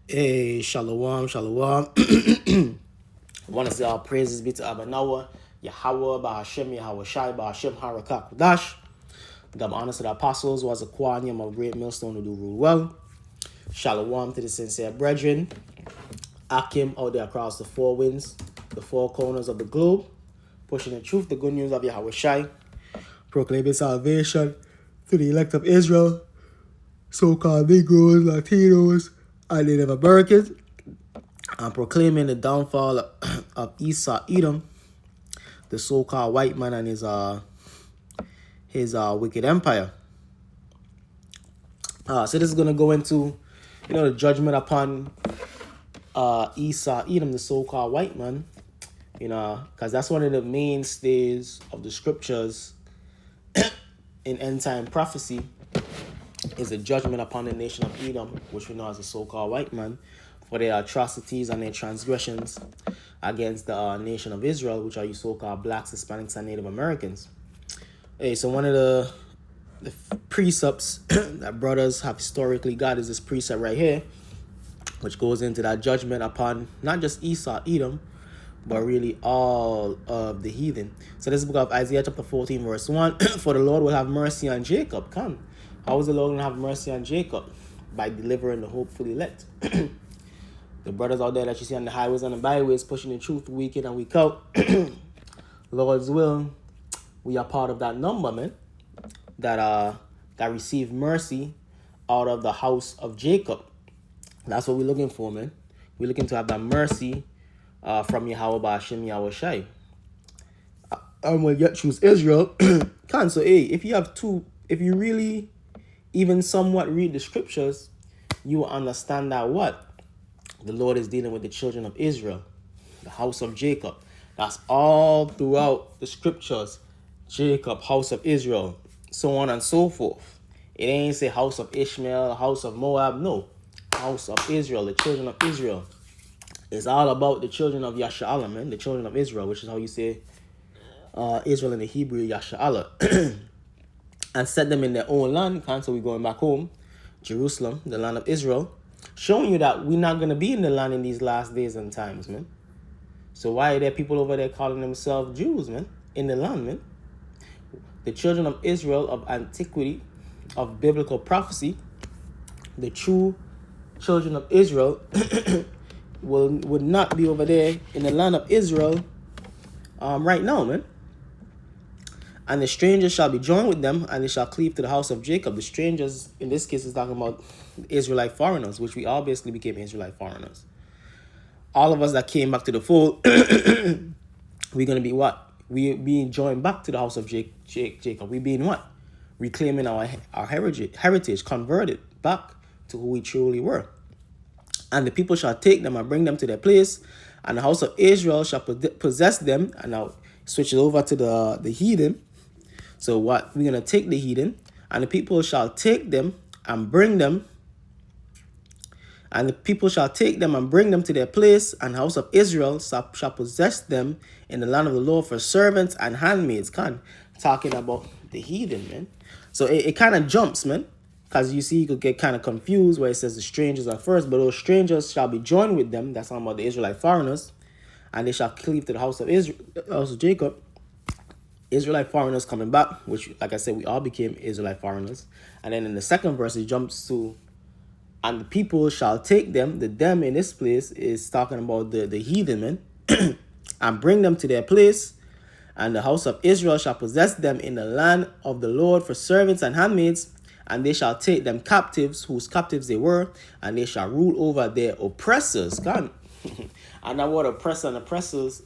Hey, shalom, shalom. I want to say all praises be to Abanawa, Yahweh, Bahashem, Yahweh Shai, Bahashem, Harakak, Dash. Give honor to the apostles, was a quanium of great millstone to do rule well. Shalom to the sincere brethren. Akim out there across the four winds, the four corners of the globe, pushing the truth, the good news of Yahweh Shai, proclaiming salvation to the elect of Israel, so-called Negroes, Latinos, and Native Americans, and proclaiming the downfall of Esau, Edom, the so-called white man and his wicked empire. So this is gonna go into, the judgment upon Esau, Edom, the so-called white man, because that's one of the mainstays of the scriptures in end-time prophecy, is a judgment upon the nation of Edom, which we know as the so-called white man, for their atrocities and their transgressions against the nation of Israel, which are you so-called blacks, Hispanics, and Native Americans. Hey, so one of the precepts that brothers have historically got is this precept right here, which goes into that judgment upon not just Esau, Edom, but really all of the heathen. So this is the book of Isaiah chapter 14, verse 1. For the Lord will have mercy on Jacob. Come. How is the Lord going to have mercy on Jacob? By delivering the hopefully elect. The brothers out there that you see on the highways and the byways pushing the truth week in and week out. Lord's will, we are part of that number, man. That receive mercy out of the house of Jacob. That's what we're looking for, man. We're looking to have that mercy from Yahweh Ba'ashem Yahweh Shai. And we'll yet choose Israel. So, if you really even somewhat read the scriptures, you will understand that what? The Lord is dealing with the children of Israel, the house of Jacob. That's all throughout the scriptures. Jacob, house of Israel, so on and so forth. It ain't say house of Ishmael, house of Moab. No. House of Israel, the children of Israel. It's all about the children of Yasha'Allah, man. The children of Israel, which is how you say Israel in the Hebrew, Yasha'Allah. And set them in their own land. So we're going back home. Jerusalem, the land of Israel. Showing you that we're not going to be in the land in these last days and times, man. So why are there people over there calling themselves Jews, man? In the land, man. The children of Israel of antiquity, of biblical prophecy, the true children of Israel would not be over there in the land of Israel right now, man. And the strangers shall be joined with them, and they shall cleave to the house of Jacob. The strangers, in this case, is talking about Israelite foreigners, which we all basically became Israelite foreigners. All of us that came back to the fold, we're going to be what? We being joined back to the house of Jacob. We being what? Reclaiming our heritage, converted back to who we truly were. And the people shall take them and bring them to their place, and the house of Israel shall possess them. And now switch it over to the heathen. So what? We're going to take the heathen, and the people shall take them and bring them. And the people shall take them and bring them to their place, and the house of Israel shall possess them in the land of the Lord for servants and handmaids. Talking about the heathen, man. So it kind of jumps, man. Because you see, you could get kind of confused where it says the strangers are first, but those strangers shall be joined with them. That's talking about the Israelite foreigners. And they shall cleave to the house of Israel, house of Jacob. Israelite foreigners coming back, which, like I said, we all became Israelite foreigners. And then in the second verse, it jumps to, and the people shall take them. The them in this place is talking about the heathen, man. And bring them to their place. And the house of Israel shall possess them in the land of the Lord for servants and handmaids. And they shall take them captives, whose captives they were, and they shall rule over their oppressors. And that word oppressor and oppressors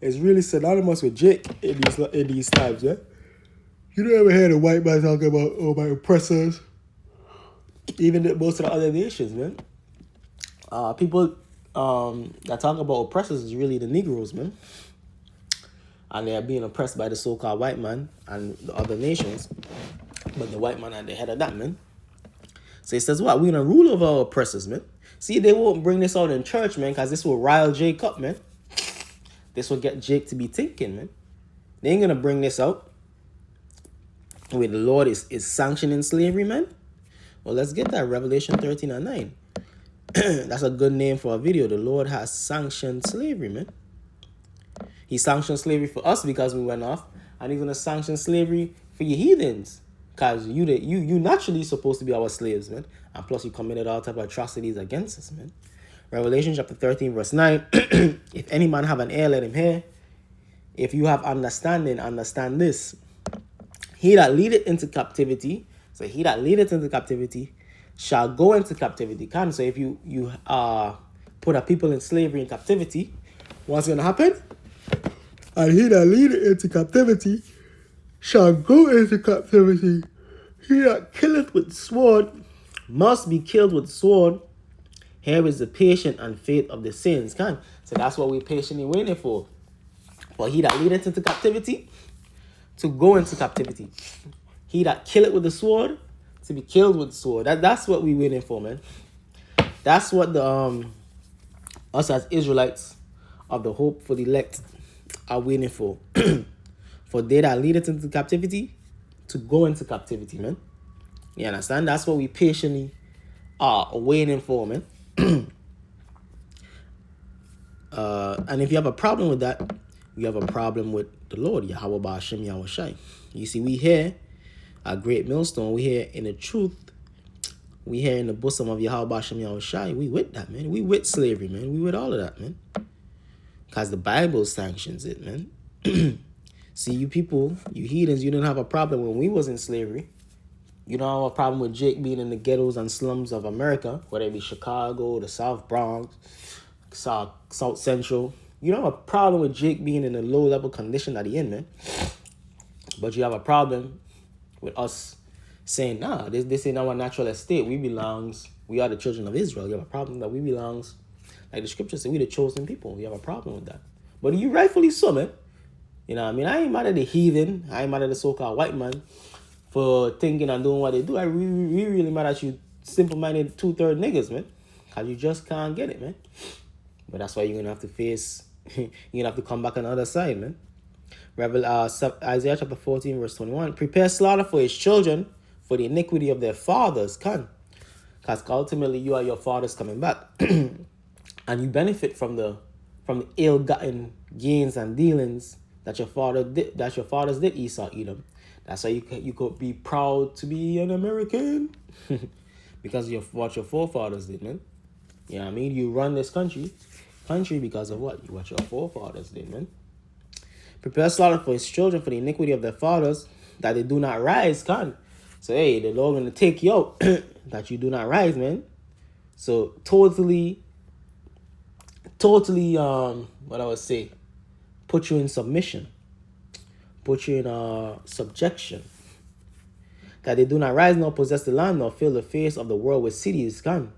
is really synonymous with Jake in these times, yeah? You never heard a white man talking about my oppressors. Even most of the other nations, man. People that talk about oppressors is really the Negroes, man. And they are being oppressed by the so-called white man and the other nations. But the white man at the head of that, man. So he says, what? We're going to rule over our oppressors, man. See, they won't bring this out in church, man, because this will rile Jake up, man. This will get Jake to be thinking, man. They ain't going to bring this out where the Lord is sanctioning slavery, man. Well, let's get that. Revelation 13 and 9. That's a good name for a video. The Lord has sanctioned slavery, man. He sanctioned slavery for us because we went off, and he's gonna sanction slavery for you heathens, cause you naturally supposed to be our slaves, man. And plus, you committed all type of atrocities against us, man. Revelation chapter 13, verse 9. If any man have an ear, let him hear. If you have understanding, understand this. He that leadeth into captivity, so he that leadeth into captivity shall go into captivity. So if you put a people in slavery in captivity, what's gonna happen? And he that leadeth into captivity shall go into captivity. He that killeth with sword must be killed with sword. Here is the patience and faith of the saints. So that's what we're patiently waiting for. For he that leadeth into captivity, to go into captivity. He that killeth with the sword, to be killed with the sword. That's what we're waiting for, man. That's what the us as Israelites of the hope for the elect are waiting for. For they that leadeth into captivity, to go into captivity, man. You understand? That's what we patiently are waiting for, man. And if you have a problem with that, you have a problem with the Lord, Yahweh Ba'ashem Yahweh Shai. You see, we here, a great millstone, we here in the truth, we here in the bosom of Yahweh Ba'ashem Yahweh Shai. We with that, man. We with slavery, man. We with all of that, man. Because the Bible sanctions it, man. See, you people, you heathens, you didn't have a problem when we was in slavery. You don't have a problem with Jake being in the ghettos and slums of America, whether it be Chicago, the South Bronx, South Central. You don't have a problem with Jake being in a low-level condition that he in, man. But you have a problem with us saying, nah, this ain't our natural estate. We are the children of Israel. You have a problem that we belongs, like the scriptures say, we the chosen people. You have a problem with that. But you rightfully so, man. You know what I mean? I ain't mad at the heathen. I ain't mad at the so-called white man for thinking and doing what they do. I really mad at you simple-minded 2/3 niggas, man. Because you just can't get it, man. But that's why you're going to have to face, you're going to have to come back on the other side, man. Isaiah chapter 14, verse 21. Prepare slaughter for his children, for the iniquity of their fathers. Because ultimately you are your fathers coming back. And you benefit from the ill-gotten gains and dealings that your fathers did, Esau, Edom. That's why you could be proud to be an American. Because of what your forefathers did, man. You know what I mean? You run this country because of what your forefathers did, man. Prepare slaughter for his children, for the iniquity of their fathers, that they do not rise, So, hey, the Lord going to take you out, that you do not rise, man. So, totally, what I would say, put you in submission. Put you in subjection. That they do not rise, nor possess the land, nor fill the face of the world with cities, For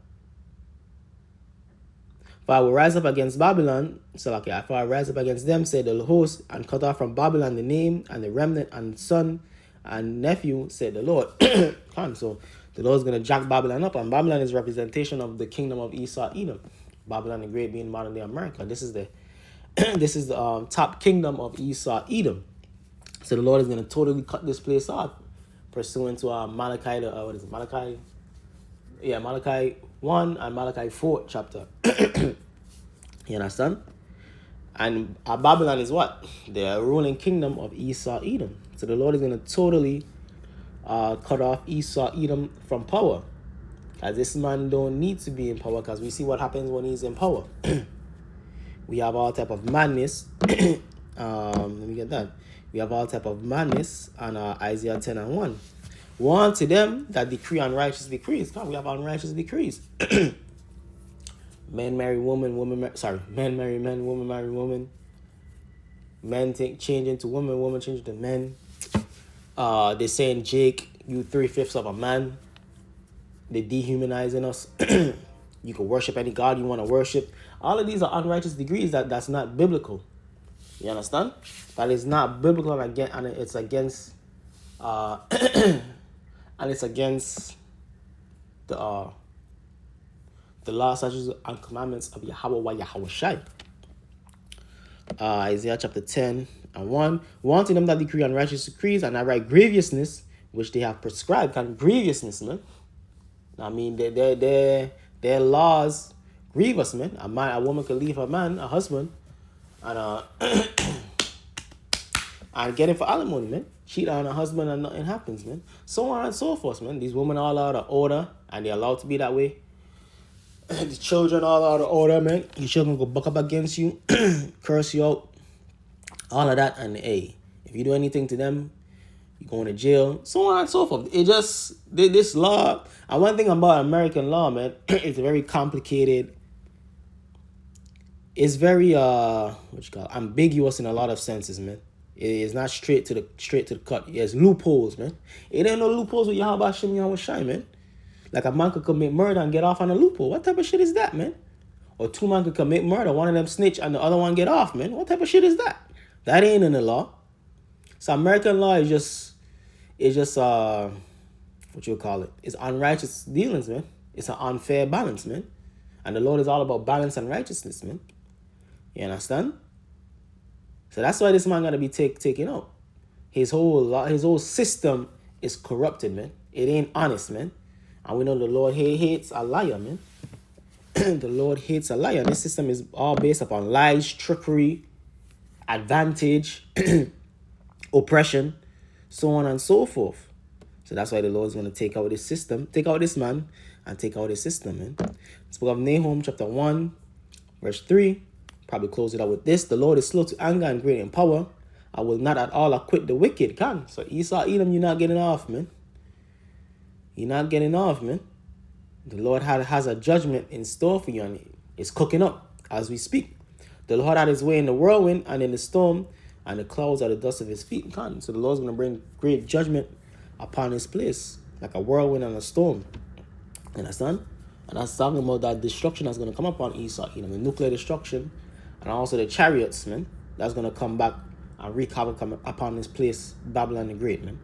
I will rise up against Babylon, for I rise up against them, said the host, and cut off from Babylon the name, and the remnant, and son, and nephew, said the Lord. So the Lord's going to jack Babylon up, and Babylon is representation of the kingdom of Esau, Edom. Babylon the Great being modern day America. This is the top kingdom of Esau, Edom. So the Lord is going to totally cut this place off, pursuant to Malachi, Malachi 1 and Malachi 4 chapter. You understand? And Babylon is what? The ruling kingdom of Esau, Edom. So the Lord is going to totally cut off Esau, Edom from power. Because this man don't need to be in power, because we see what happens when he's in power. We have all type of madness. Let me get that. We have all type of madness on Isaiah 10 and 1. One to them that decree unrighteous decrees. God, we have unrighteous decrees. Men marry women, men marry men, women marry women. Men change into women, women change into men. They're saying, Jake, you 3/5 of a man. They're dehumanizing us. You can worship any god you want to worship. All of these are unrighteous degrees that's not biblical. You understand? That is not biblical, and it's against and it's against the law, statutes, and commandments of Yahweh Yahweh Shai. Isaiah chapter 10 and 1. One to them that decree unrighteous decrees and outright grievousness, which they have prescribed. Kind of grievousness, man. I mean, they're Their laws grieve us, man. A woman could leave her man, a husband, and and get it for alimony, man. Cheat on her husband and nothing happens, man. So on and so forth, man. These women all out of order and they're allowed to be that way. The children all out of order, man. Your children go buck up against you, curse you out, all of that. And hey, if you do anything to them, you're going to jail, so on and so forth. It just, this law, and one thing about American law, man, it's very complicated. It's very ambiguous in a lot of senses, man. It is not straight to the cut. There's loopholes, man. It ain't no loopholes with Yahweh Hashem Yahweh Shai, man. Like a man could commit murder and get off on a loophole. What type of shit is that, man? Or two men could commit murder, one of them snitch and the other one get off, man. What type of shit is that? That ain't in the law. So American law is just what you call it? It's unrighteous dealings, man. It's an unfair balance, man. And the Lord is all about balance and righteousness, man. You understand? So that's why this man gotta be taken out. His whole system is corrupted, man. It ain't honest, man. And we know the Lord hates a liar, man. The Lord hates a liar. This system is all based upon lies, trickery, advantage, oppression, so on and so forth. So that's why the Lord is going to take out this system, take out this man, and take out this system, man. This book of Nahum, chapter 1, verse 3. Probably close it out with this. The Lord is slow to anger and great in power. I will not at all acquit the wicked. Can. So Esau, Edom, you're not getting off, man. You're not getting off, man. The Lord has a judgment in store for you, and it's cooking up as we speak. The Lord had his way in the whirlwind and in the storm, and the clouds are the dust of his feet. So the Lord's going to bring great judgment upon this place, like a whirlwind and a storm. Understand? And that's talking about that destruction that's going to come upon Esau, the nuclear destruction, and also the chariots, man. That's going to come back and wreak havoc upon this place, Babylon the Great, man.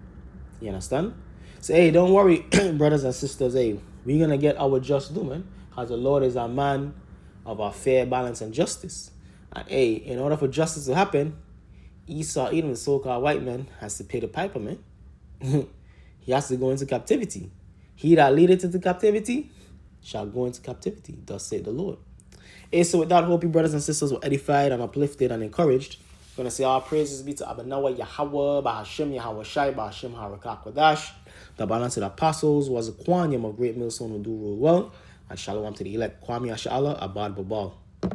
You understand? So, hey, don't worry, brothers and sisters. Hey, we're going to get our just due, man. Because the Lord is a man of a fair balance and justice. And, hey, in order for justice to happen, Esau, Edom, the so-called white man, has to pay the piper, man. He has to go into captivity. He that leadeth into captivity shall go into captivity, thus saith the Lord. Hey, so with that, hope you brothers and sisters were edified and uplifted and encouraged. I'm going to say all praises be to Abanawa Yahweh, Bahashem Yahweh Shai, Bahashem Harakak Wadash. The balance of the apostles was a quanium of great millstone who do rule well. And shalom to the elect. Kwame Ashala, Abad Babal.